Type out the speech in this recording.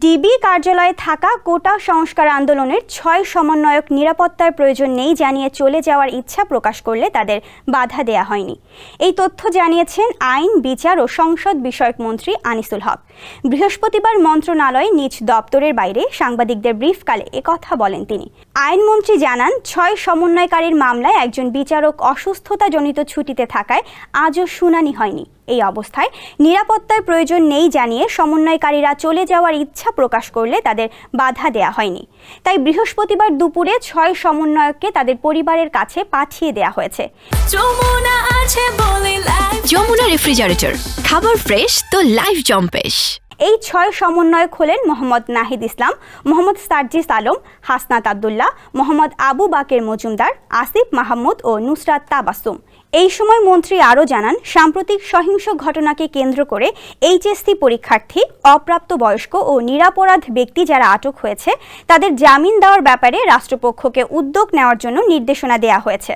DB কার্যালয়ে থাকা কোটা সংস্কার আন্দোলনের ৬ সমন্বয়ক নিরাপত্তার প্রয়োজন নেই জানিয়ে চলে যাওয়ার ইচ্ছা প্রকাশ করলে তাদের বাধা দেয়া হয়নি। এই তথ্য জানিয়েছেন আইন, বিচার ও সংসদ বিষয়ক মন্ত্রী আনিসুল হক। বৃহস্পতিবার মন্ত্রণালয়ে নিজ দপ্তরের বাইরে সাংবাদিকদের ব্রিফকালে একথা বলেন তিনি। আইনমন্ত্রী জানান, ৬ সমন্বয়কারীর মামলায় একজন বিচারক অসুস্থতাজনিত ছুটিতে থাকায় আজও শুনানি হয়নি। এই অবস্থায় নিরাপত্তার প্রয়োজন নেই জানিয়ে সমন্বয়কারীরা চলে যাওয়ার ইচ্ছা প্রকাশ করলে তাদের বাধা দেয়া হয়নি। তাই বৃহস্পতিবার দুপুরে ৬ সমন্বয়ককে তাদের পরিবারের কাছে পাঠিয়ে দেয়া হয়েছে। যমুনা রেফ্রিজারেটর, খাবার ফ্রেশ তো লাইফ জম্পেশ। এই ৬ সমন্বয়ক হলেন মোহাম্মদ নাহিদ ইসলাম, মোহাম্মদ সার্জিস আলম, হাসনাত আবদুল্লাহ, মোহাম্মদ আবু বাকের মজুমদার, আসিফ মাহমুদ ও নুসরাত তাবাসসুম। এই সময় মন্ত্রী আরও জানান, সাম্প্রতিক সহিংস ঘটনাকে কেন্দ্র করে এইচএসসি পরীক্ষার্থী, অপ্রাপ্তবয়স্ক ও নিরপরাধ ব্যক্তি যারা আটক হয়েছে তাদের জামিন দেওয়ার ব্যাপারে রাষ্ট্রপক্ষকে উদ্যোগ নেওয়ার জন্য নির্দেশনা দেওয়া হয়েছে।